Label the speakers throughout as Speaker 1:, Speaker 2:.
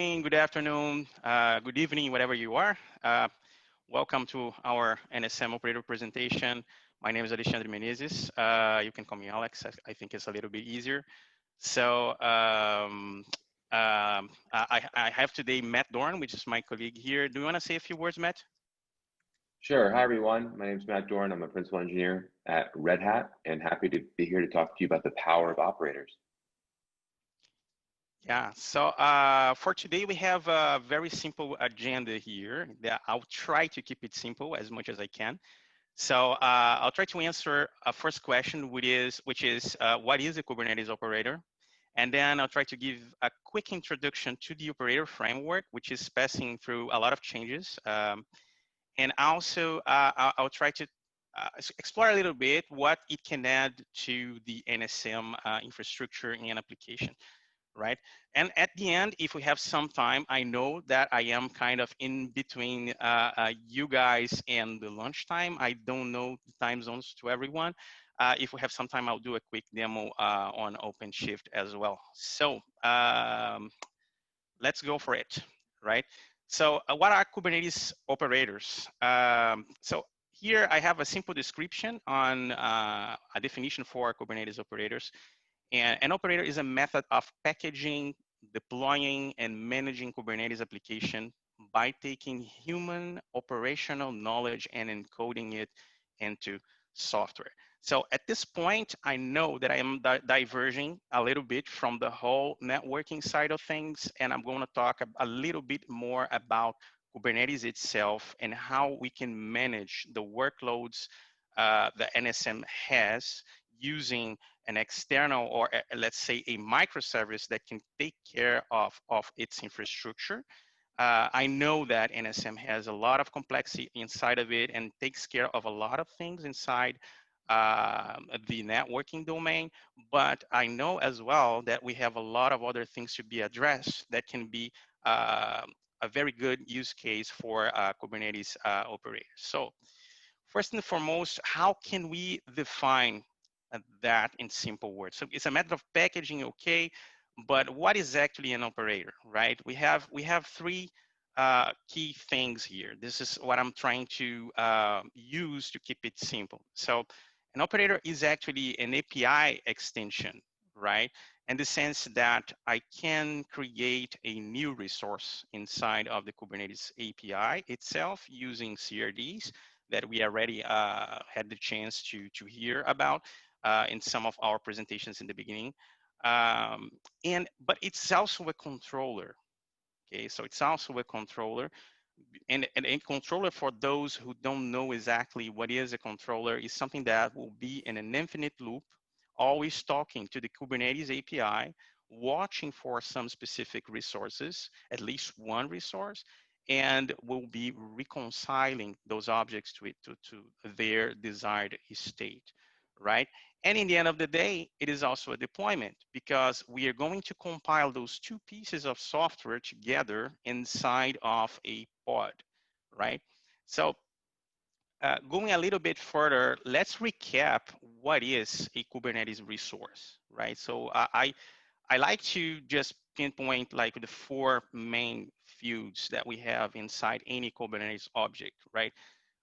Speaker 1: Good afternoon, good evening, whatever you are. Welcome to our NSM Operator presentation. My name is Alexandre Menezes. You can call me Alex. I think it's a little bit easier. So I have today Matt Dorn, which is my colleague here. Do you want to say a few words, Matt?
Speaker 2: Sure. Hi, everyone. My name is Matt Dorn. I'm a principal engineer at Red Hat and happy to be here to talk to you about the power of operators.
Speaker 1: Yeah, so for today, we have a very simple agenda here that I'll try to keep it simple as much as I can. So I'll try to answer a first question, which is what is a Kubernetes operator? And then I'll try to give a quick introduction to the operator framework, which is passing through a lot of changes. And also I'll try to explore a little bit what it can add to the NSM infrastructure and application. Right. And at the end, if we have some time, I know that I am kind of in between you guys and the lunchtime. I don't know the time zones to everyone. If we have some time, I'll do a quick demo on OpenShift as well. So let's go for it, right? So what are Kubernetes operators? So here I have a simple description on a definition for Kubernetes operators. And an operator is a method of packaging, deploying, and managing Kubernetes application by taking human operational knowledge and encoding it into software. So at this point, I know that I am diverging a little bit from the whole networking side of things, and I'm going to talk a little bit more about Kubernetes itself and how we can manage the workloads the NSM has using an external or let's say a microservice that can take care of its infrastructure. I know that NSM has a lot of complexity inside of it and takes care of a lot of things inside the networking domain, but I know as well that we have a lot of other things to be addressed that can be a very good use case for Kubernetes operators. So first and foremost, how can we define that in simple words? So it's a matter of packaging, okay, but what is actually an operator, right? We have three key things here. This is what I'm trying to use to keep it simple. So an operator is actually an API extension, right? In the sense that I can create a new resource inside of the Kubernetes API itself using CRDs that we already had the chance to hear about in some of our presentations in the beginning. But it's also a controller. Okay, so it's also a controller. And a controller, for those who don't know exactly what is a controller, is something that will be in an infinite loop, always talking to the Kubernetes API, watching for some specific resources, at least one resource, and will be reconciling those objects to their desired state, right? And in the end of the day, it is also a deployment because we are going to compile those two pieces of software together inside of a pod, right? So going a little bit further, let's recap what is a Kubernetes resource, right? So I like to just pinpoint like the four main fields that we have inside any Kubernetes object, right?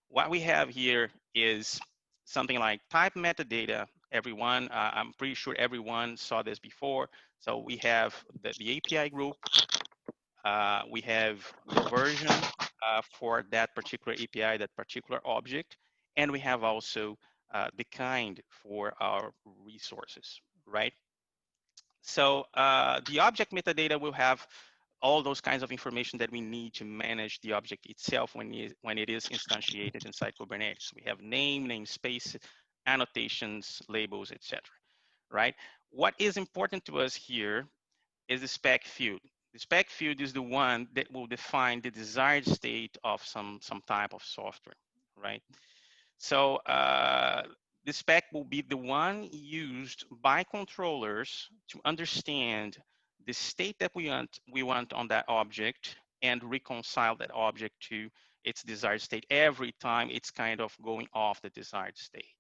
Speaker 1: What we have here is something like type metadata. Everyone, I'm pretty sure everyone saw this before. So we have the API group, we have the version for that particular API, that particular object, and we have also the kind for our resources, right? So the object metadata will have all those kinds of information that we need to manage the object itself when it is instantiated inside Kubernetes. We have name, namespace, annotations, labels, etc. Right? What is important to us here is the spec field. The spec field is the one that will define the desired state of some type of software, right? So the spec will be the one used by controllers to understand the state that we want on that object and reconcile that object to its desired state every time it's kind of going off the desired state,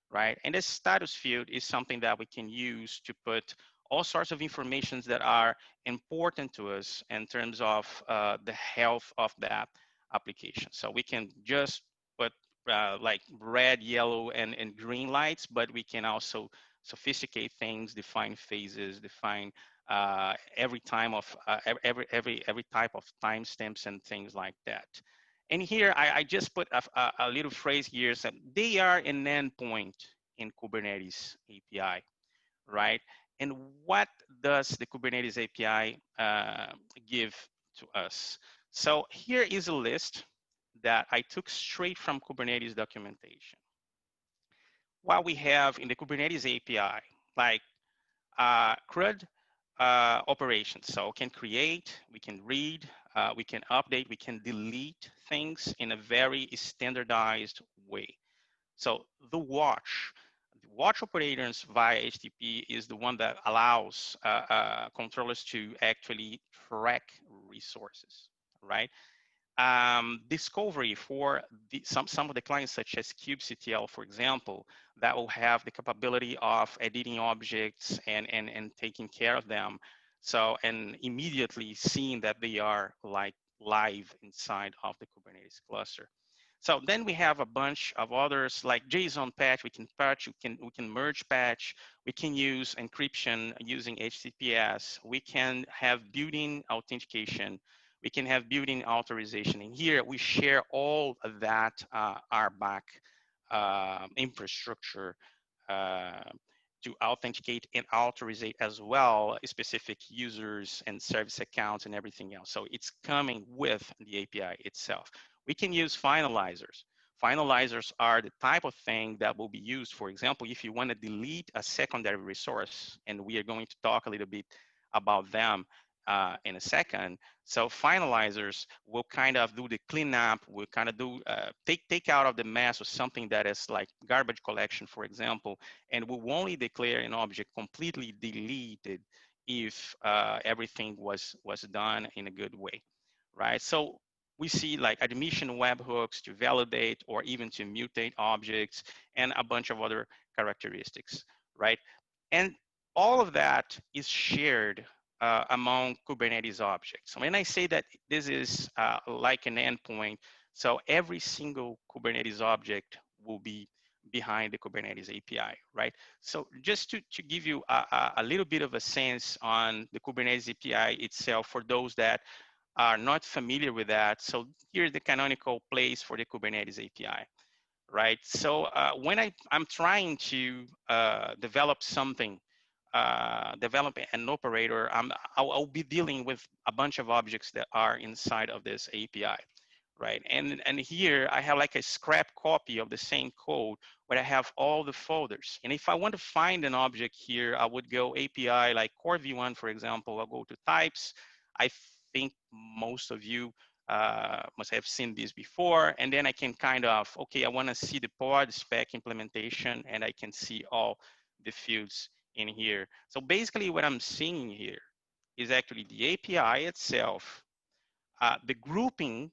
Speaker 1: right? And the status field is something that we can use to put all sorts of informations that are important to us in terms of the health of that application. So we can just put like red, yellow, and green lights, but we can also sophisticate things, define phases, define every time of every type of timestamps and things like that. And here I just put a little phrase here that they are an endpoint in Kubernetes API, right? And what does the Kubernetes API give to us? So here is a list that I took straight from Kubernetes documentation. What we have in the Kubernetes API, like CRUD operations. So we can create, we can read, we can update, we can delete things in a very standardized way. So the watch operators via HTTP is the one that allows controllers to actually track resources, right? Discovery for some of the clients such as kubectl, for example, that will have the capability of editing objects and taking care of them. So, and immediately seeing that they are like live inside of the Kubernetes cluster. So then we have a bunch of others like JSON patch, we can patch, we can merge patch, we can use encryption using HTTPS, we can have built-in authentication, we can have built-in authorization. And here we share all of that RBAC infrastructure to authenticate and authorize as well specific users and service accounts and everything else. So it's coming with the API itself. We can use finalizers. Finalizers are the type of thing that will be used, for example, if you want to delete a secondary resource, and we are going to talk a little bit about them in a second. So finalizers will kind of do the cleanup, will kind of do take out of the mess or something that is like garbage collection, for example, and will only declare an object completely deleted if everything was done in a good way, right? So we see like admission webhooks to validate or even to mutate objects and a bunch of other characteristics, right? And all of that is shared among Kubernetes objects. So when I say that this is like an endpoint, so every single Kubernetes object will be behind the Kubernetes API, right? So just to give you a little bit of a sense on the Kubernetes API itself for those that are not familiar with that. So here's the canonical place for the Kubernetes API, right? So when I'm trying to develop something, develop an operator, I'll be dealing with a bunch of objects that are inside of this API, right? And here I have like a scrap copy of the same code where I have all the folders. And if I want to find an object here, I would go API like core v1, for example. I'll go to types. I think most of you must have seen this before. And then I can kind of, okay, I want to see the pod spec implementation, and I can see all the fields in here. So basically what I'm seeing here is actually the API itself, the grouping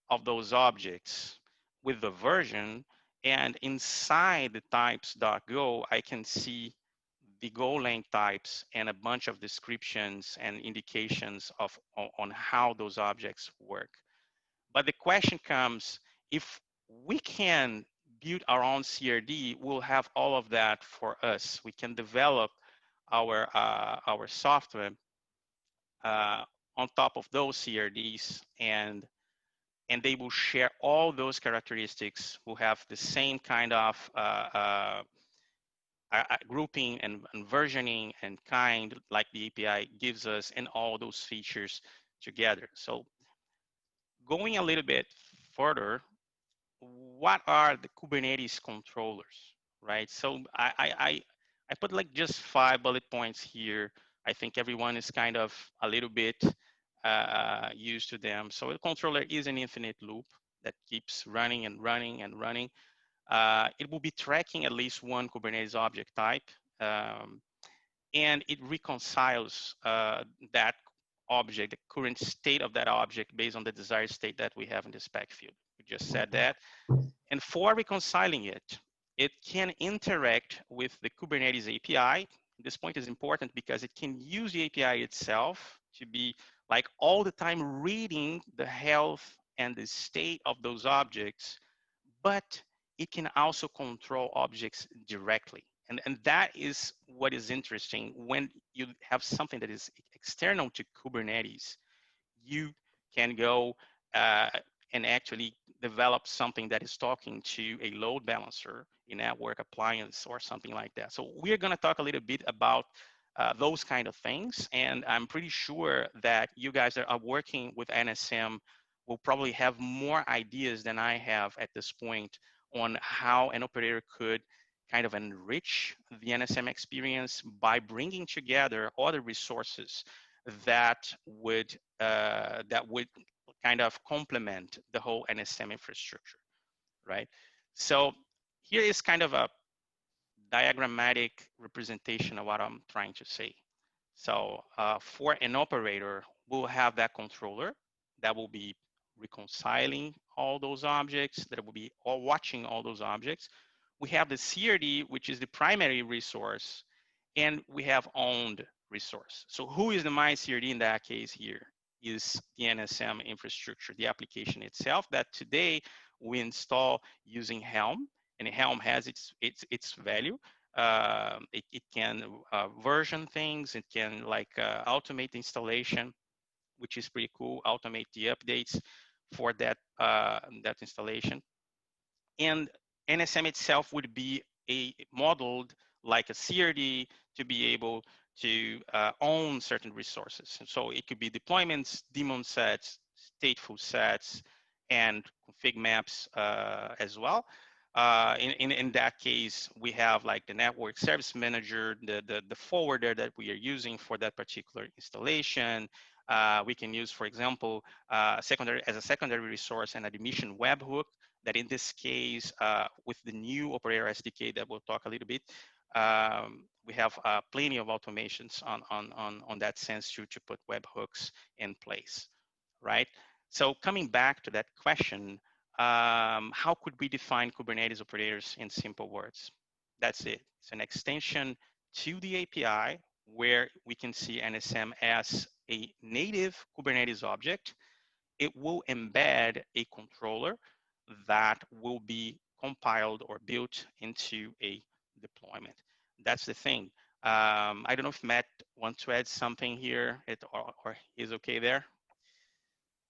Speaker 1: of those objects with the version, and inside the types.go, I can see the Golang types and a bunch of descriptions and indications of on how those objects work. But the question comes, if we can build our own CRD, we'll have all of that for us. We can develop our software on top of those CRDs, and they will share all those characteristics, will have the same kind of grouping and versioning and kind like the API gives us, and all those features together. So going a little bit further, what are the Kubernetes controllers, right? So I put like just 5 bullet points here. I think everyone is kind of a little bit used to them. So a controller is an infinite loop that keeps running and running and running. It will be tracking at least one Kubernetes object type, and it reconciles that object, the current state of that object based on the desired state that we have in the spec field. We just said that. And for reconciling it, it can interact with the Kubernetes API this point is important because it can use the API itself to be like all the time reading the health and the state of those objects, but it can also control objects directly. And that is what is interesting when you have something that is external to Kubernetes. You can go uh, and actually develop something that is talking to a load balancer, a network appliance, or something like that. So we're going to talk a little bit about those kind of things. And I'm pretty sure that you guys that are working with NSM will probably have more ideas than I have at this point on how an operator could kind of enrich the NSM experience by bringing together other resources that would kind of complement the whole NSM infrastructure, right? So here is kind of a diagrammatic representation of what I'm trying to say. So for an operator, we'll have that controller that will be reconciling all those objects, that will be all watching all those objects. We have the CRD, which is the primary resource, and we have owned resource. So who is the MyCRD in that case here? Is the NSM infrastructure, the application itself that today we install using Helm, and Helm has its value. It can version things, it can like automate the installation, which is pretty cool, automate the updates for that installation. And NSM itself would be modeled like a CRD to be able to own certain resources. And so it could be deployments, daemon sets, stateful sets, and config maps as well. In that case, we have like the network service manager, the forwarder that we are using for that particular installation. We can use, for example, as a secondary resource, an admission webhook that in this case, with the new operator SDK that we'll talk a little bit, we have plenty of automations on that sense to put webhooks in place, right? So coming back to that question, how could we define Kubernetes operators in simple words? That's it. It's an extension to the API where we can see NSM as a native Kubernetes object. It will embed a controller that will be compiled or built into a deployment. That's the thing. I don't know if Matt wants to add something here or is okay there.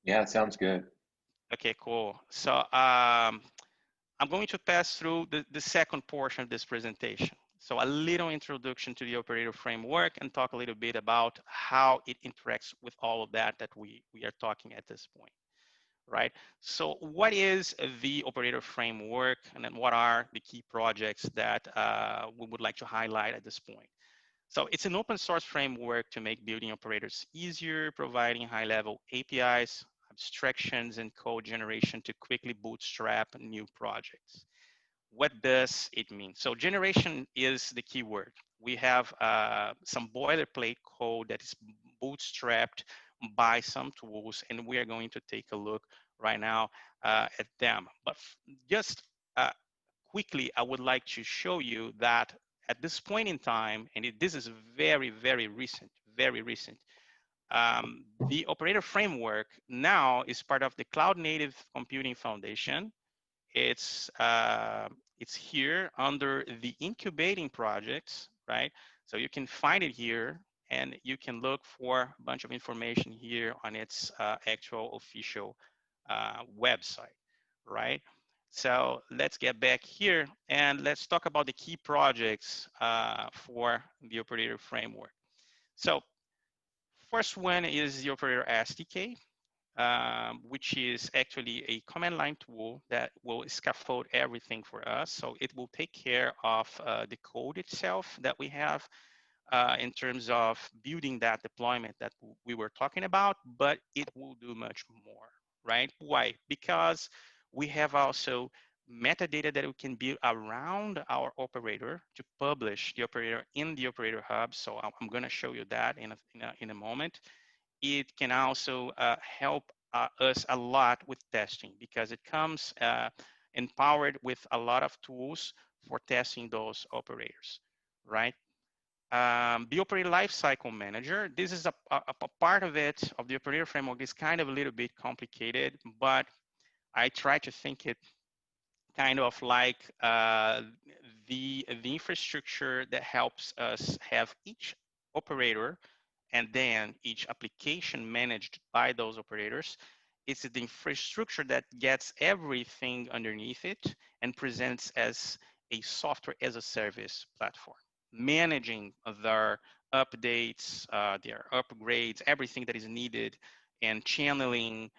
Speaker 2: Yeah, it sounds good.
Speaker 1: Okay, cool. So I'm going to pass through the second portion of this presentation. So a little introduction to the operator framework and talk a little bit about how it interacts with all of that we are talking at this point, right? So what is the operator framework, and then what are the key projects that we would like to highlight at this point? So it's an open source framework to make building operators easier, providing high level APIs, abstractions, and code generation to quickly bootstrap new projects. What does it mean? So generation is the key word. We have some boilerplate code that is bootstrapped by some tools, and we are going to take a look right now at them. But just quickly, I would like to show you that at this point in time, and this is very, very recent, the operator framework now is part of the Cloud Native Computing Foundation. It's here under the incubating projects, right? So you can find it here, and you can look for a bunch of information here on its actual official website, right? So let's get back here and let's talk about the key projects for the operator framework. So first one is the operator SDK, which is actually a command line tool that will scaffold everything for us. So it will take care of the code itself that we have in terms of building that deployment that we were talking about, but it will do much more, right? Why? Because we have also metadata that we can build around our operator to publish the operator in the operator hub. So I'm going to show you that in a moment. It can also help us a lot with testing because it comes empowered with a lot of tools for testing those operators, right? The operator lifecycle manager, this is a part of it, of the operator framework, is kind of a little bit complicated, but I try to think it kind of like the infrastructure that helps us have each operator and then each application managed by those operators. It's the infrastructure that gets everything underneath it and presents as a software as a service platform, managing their updates, their upgrades, everything that is needed, and channeling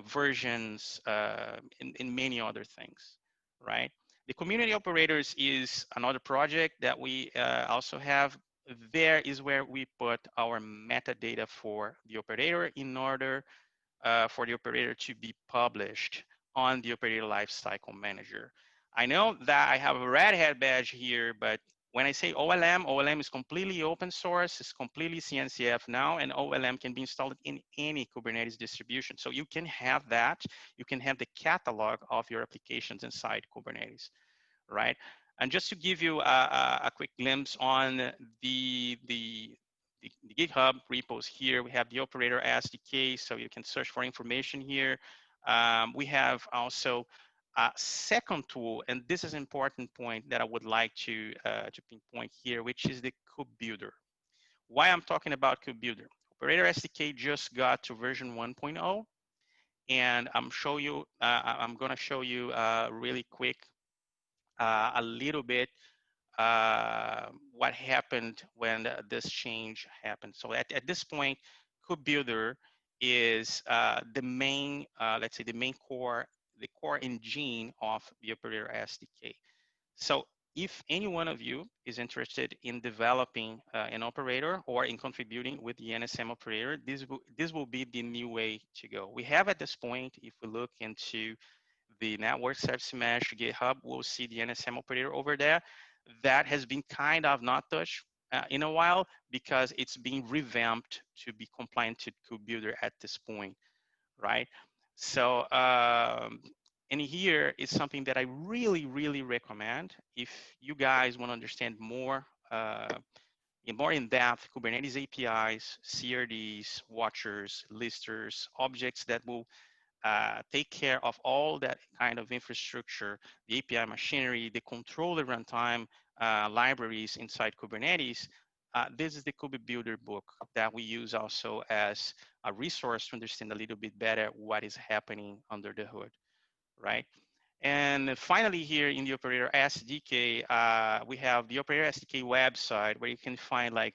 Speaker 1: versions, and many other things, right? The community operators is another project that we also have. There is where we put our metadata for the operator in order for the operator to be published on the operator lifecycle manager. I know that I have a Red Hat badge here, but when I say OLM, OLM is completely open source, it's completely CNCF now, and OLM can be installed in any Kubernetes distribution. So you can have that, you can have the catalog of your applications inside Kubernetes, right? And just to give you a quick glimpse on the GitHub repos here, we have the operator SDK, so you can search for information here. We have also a second tool, and this is an important point that I would like to pinpoint here, which is the KubeBuilder. Why I'm talking about KubeBuilder? Operator SDK just got to version 1.0, and I'm going to show you really quick a little bit what happened when this change happened. So at this point, KubeBuilder is the main, let's say the main core, the core engine of the Operator SDK. So if any one of you is interested in developing an operator or in contributing with the NSM operator, this will be the new way to go. We have at this point, if we look into the network service mesh GitHub, we'll see the NSM operator over there. That has been kind of not touched in a while because it's being revamped to be compliant to KubeBuilder at this point, right? So, and here is something that I really, really recommend if you guys want to understand more, more in depth Kubernetes APIs, CRDs, watchers, listers, objects that will take care of all that kind of infrastructure, the API machinery, the controller runtime libraries inside Kubernetes. This is the KubeBuilder book that we use also as a resource to understand a little bit better what is happening under the hood, right? And finally here in the Operator SDK, we have the Operator SDK website where you can find like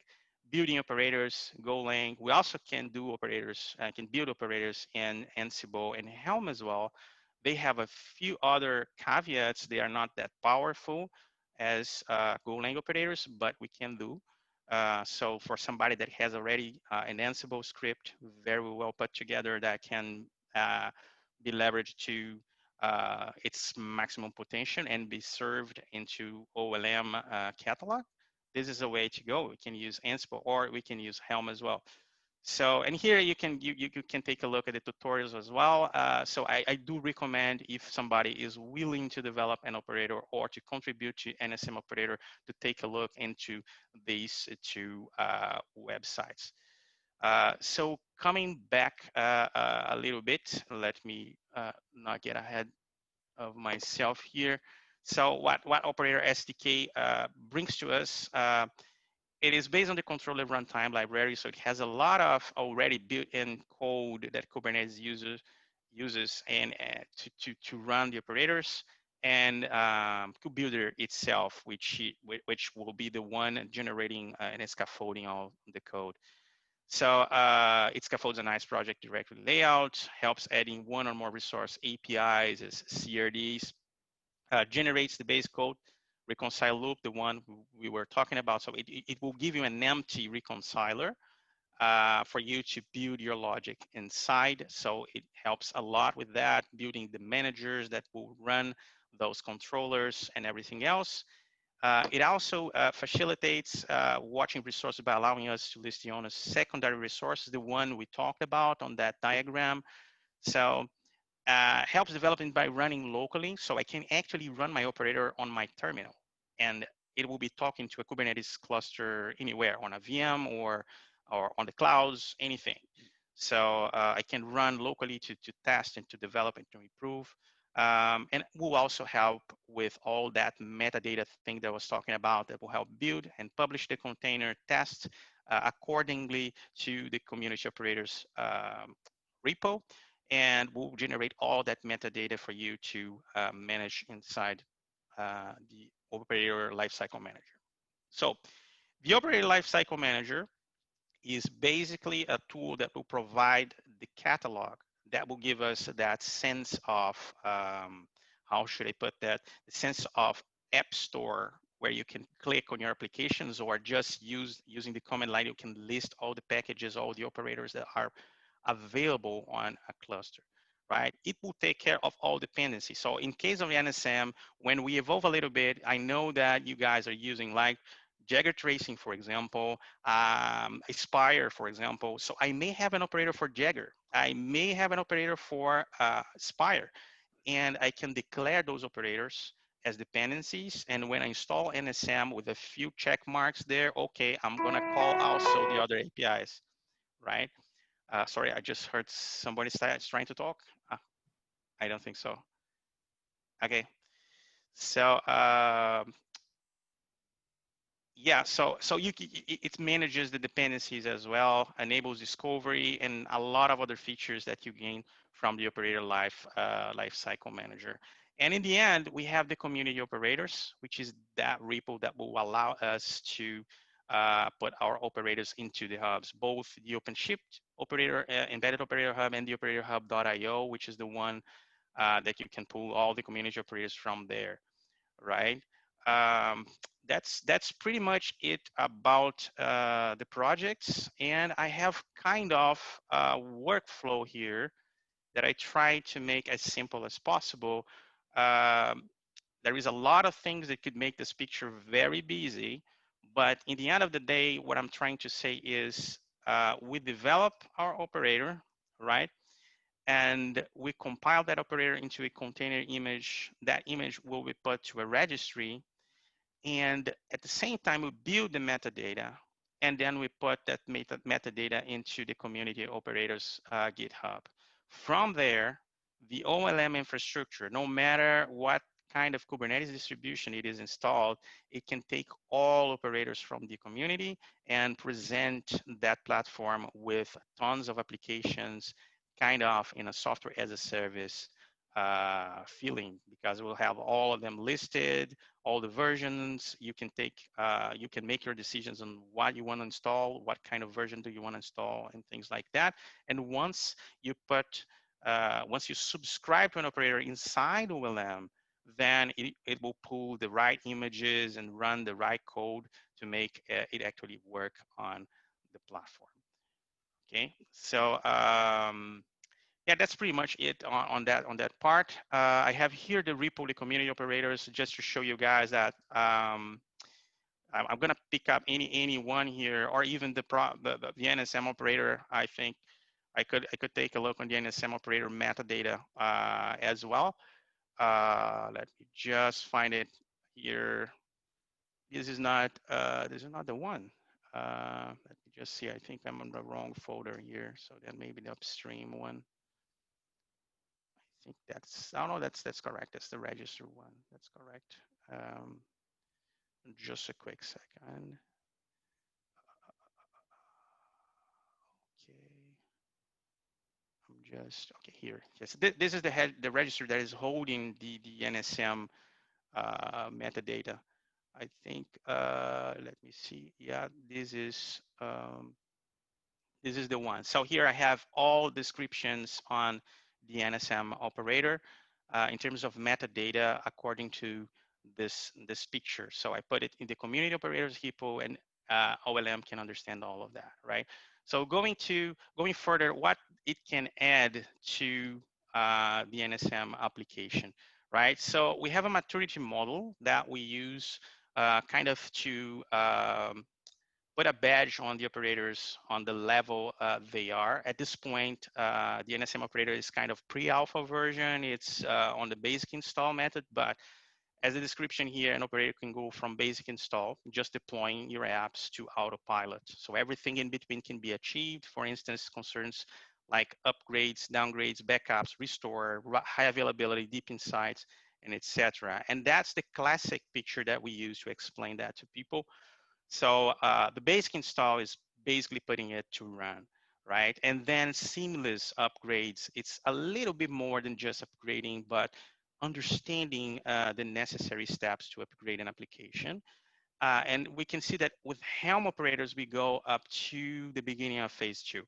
Speaker 1: building operators, Golang. We also can do operators, can build operators in Ansible and Helm as well. They have a few other caveats. They are not that powerful as Golang operators, but we can do. So for somebody that has already an Ansible script very well put together that can be leveraged to its maximum potential and be served into OLM catalog, this is a way to go. We can use Ansible or we can use Helm as well. So, and here you can take a look at the tutorials as well. So I do recommend if somebody is willing to develop an operator or to contribute to NSM operator to take a look into these two websites. So coming back a little bit, let me not get ahead of myself here. So what Operator SDK brings to us, it is based on the controller runtime library, so it has a lot of already built-in code that Kubernetes uses and to run the operators, and KubeBuilder itself, which will be the one generating and scaffolding all the code. So it scaffolds a nice project directory layout, helps adding one or more resource APIs as CRDs, generates the base code, reconcile loop, the one we were talking about. So it will give you an empty reconciler for you to build your logic inside. So it helps a lot with that, building the managers that will run those controllers and everything else. It also facilitates watching resources by allowing us to list the owner's secondary resources, the one we talked about on that diagram. So helps development by running locally. So I can actually run my operator on my terminal. And it will be talking to a Kubernetes cluster anywhere on a VM or on the clouds, anything. So I can run locally to test and to develop and to improve. And will also help with all that metadata thing that I was talking about that will help build and publish the container, test accordingly to the community operators repo, and will generate all that metadata for you to manage inside the operator lifecycle manager. So the operator lifecycle manager is basically a tool that will provide the catalog that will give us that sense of, how should I put that, the sense of app store where you can click on your applications or just using the command line, you can list all the packages, all the operators that are available on a cluster, right? It will take care of all dependencies. So in case of NSM, when we evolve a little bit, I know that you guys are using like Jagger tracing, for example, Aspire, for example. So I may have an operator for Jagger. I may have an operator for Aspire, and I can declare those operators as dependencies. And when I install NSM with a few check marks there, okay, I'm gonna call also the other APIs, right? Sorry, I just heard somebody trying to talk. I don't think so. Okay, so yeah, so it manages the dependencies as well, enables discovery, and a lot of other features that you gain from the operator lifecycle manager. And in the end, we have the community operators, which is that repo that will allow us to put our operators into the hubs, both the OpenShift operator, embedded operator hub, and the operator hub.io, which is the one that you can pull all the community operators from there, right? Um, that's pretty much it about the projects. And I have kind of a workflow here that I try to make as simple as possible. Um, there is a lot of things that could make this picture very busy, but in the end of the day, what I'm trying to say is we develop our operator, right? And we compile that operator into a container image. That image will be put to a registry, and at the same time, we build the metadata, and then we put that metadata into the community operators GitHub. From there, the OLM infrastructure, no matter what kind of Kubernetes distribution it is installed, it can take all operators from the community and present that platform with tons of applications, kind of in a software as a service feeling, because we'll have all of them listed, all the versions. You can you can make your decisions on what you want to install, what kind of version do you want to install, and things like that. And once you once you subscribe to an operator inside OLM, then it will pull the right images and run the right code to make it actually work on the platform. Okay, so yeah, that's pretty much it on that part. I have here the repo, the community operators, just to show you guys that I'm gonna pick up any one here, or even the NSM operator. I think I could take a look on the NSM operator metadata as well. Let me just find it here. This is not the one. Let me just see. I think I'm on the wrong folder here, so that may be the upstream one. I think that's, oh no, that's correct. That's the register one. That's correct. Just a quick second. Okay. I'm just, okay, here. Yes, this is the register that is holding the NSM metadata. I think, let me see. Yeah, this is the one. So here I have all descriptions on the NSM operator in terms of metadata according to this picture. So I put it in the community operators repo, and OLM can understand all of that, right? So going further, what it can add to the NSM application, right? So we have a maturity model that we use kind of to put a badge on the operators on the level they are. At this point, the NSM operator is kind of pre-alpha version. It's on the basic install method, but As a description here, an operator can go from basic install, just deploying your apps, to autopilot. So everything in between can be achieved. For instance, concerns like upgrades, downgrades, backups, restore, high availability, deep insights, and etc. And that's the classic picture that we use to explain that to people. So the basic install is basically putting it to run, right? And then seamless upgrades, it's a little bit more than just upgrading, but understanding the necessary steps to upgrade an application. And we can see that with Helm operators, we go up to the beginning of phase 2.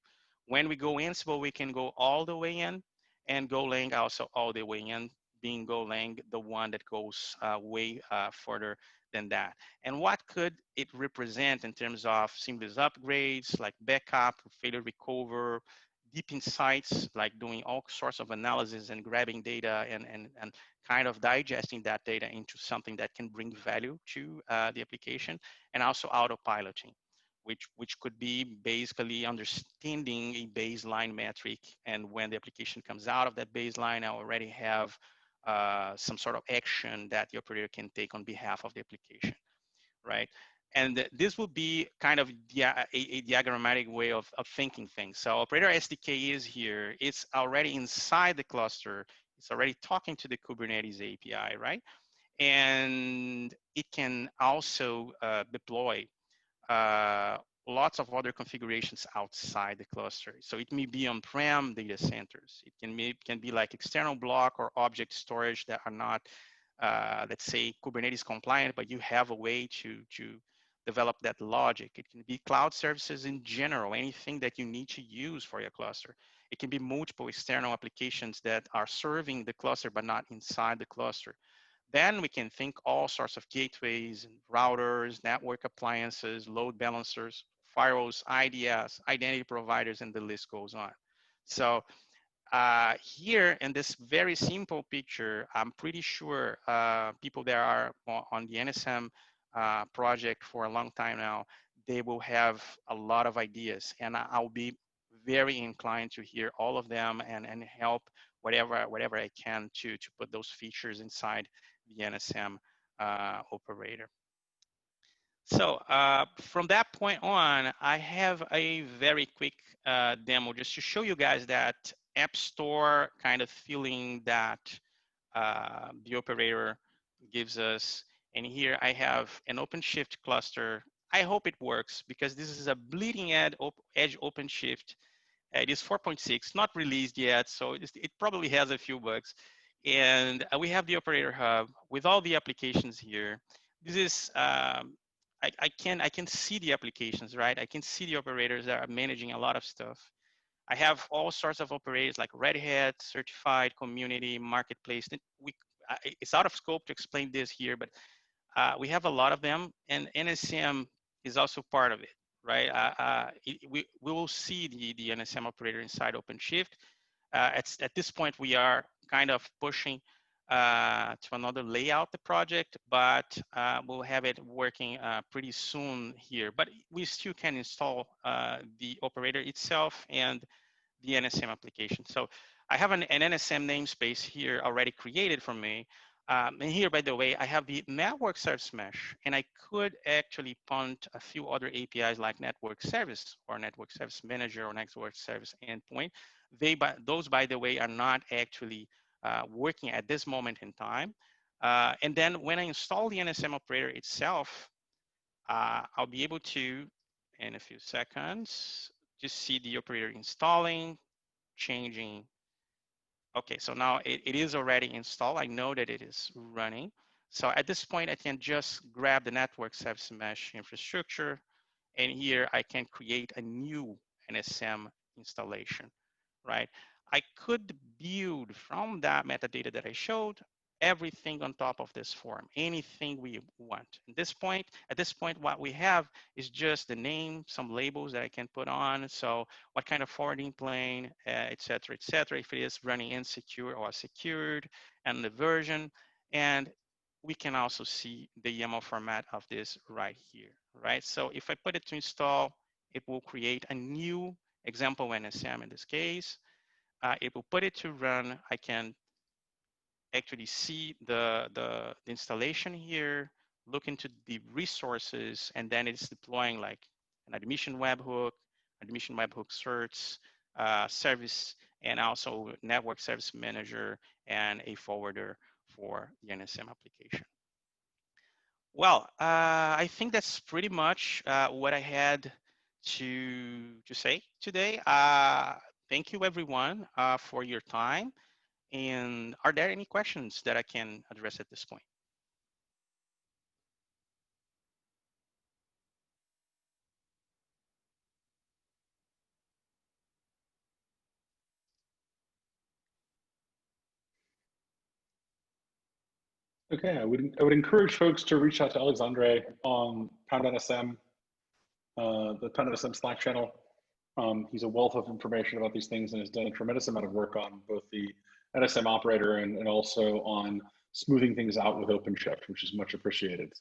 Speaker 1: When we go Ansible, we can go all the way in, and Golang also all the way in, being Golang the one that goes way further than that. And what could it represent in terms of seamless upgrades, like backup, failure recover, deep insights, like doing all sorts of analysis and grabbing data and kind of digesting that data into something that can bring value to the application, and also autopiloting, which could be basically understanding a baseline metric. And when the application comes out of that baseline, I already have some sort of action that the operator can take on behalf of the application, right? And this will be kind of a diagrammatic way of thinking things. So operator SDK is here. It's already inside the cluster. It's already talking to the Kubernetes API, right? And it can also deploy uh, lots of other configurations outside the cluster. So it may be on-prem data centers. It can be like external block or object storage that are not, let's say, Kubernetes compliant, but you have a way to develop that logic. It can be cloud services in general, anything that you need to use for your cluster. It can be multiple external applications that are serving the cluster, but not inside the cluster. Then we can think all sorts of gateways and routers, network appliances, load balancers, firewalls, IDS, identity providers, and the list goes on. So here in this very simple picture, I'm pretty sure people that are on the NSM project for a long time now, they will have a lot of ideas, and I'll be very inclined to hear all of them and help whatever I can to put those features inside the NSM operator. So from that point on, I have a very quick demo just to show you guys that App Store kind of feeling that the operator gives us. And here I have an OpenShift cluster. I hope it works because this is a bleeding edge OpenShift. It is 4.6, not released yet, so it probably has a few bugs. And we have the operator hub with all the applications here. This is I can see the applications, right? I can see the operators that are managing a lot of stuff. I have all sorts of operators like Red Hat, certified, community, marketplace. It's out of scope to explain this here, but we have a lot of them, and NSM is also part of it, right? We will see the NSM operator inside OpenShift. At this point, we are kind of pushing to another layout the project, but we'll have it working pretty soon here. But we still can install the operator itself and the NSM application. So I have an NSM namespace here already created for me. And here, by the way, I have the network service mesh, and I could actually punt a few other APIs like network service or network service manager or network service endpoint. Those, by the way, are not actually working at this moment in time. And then when I install the NSM operator itself, I'll be able to, in a few seconds, just see the operator installing, changing. Okay, so now it is already installed. I know that it is running. So at this point, I can just grab the network service mesh infrastructure, and here I can create a new NSM installation, right? I could build from that metadata that I showed everything on top of this form, anything we want. At this point, what we have is just the name, some labels that I can put on. So what kind of forwarding plane, et cetera, if it is running insecure or secured, and the version. And we can also see the YAML format of this right here, right? So if I put it to install, it will create a new example NSM in this case. It will put it to run. I can actually see the installation here, look into the resources, and then it's deploying like an admission webhook, certs, service, and also network service manager and a forwarder for the NSM application. Well, I think that's pretty much what I had to say today. Thank you everyone for your time. And are there any questions that I can address at this point?
Speaker 3: Okay, I would encourage folks to reach out to Alexandre on #NSM, the #NSM Slack channel. He's a wealth of information about these things and has done a tremendous amount of work on both the NSM operator and also on smoothing things out with OpenShift, which is much appreciated.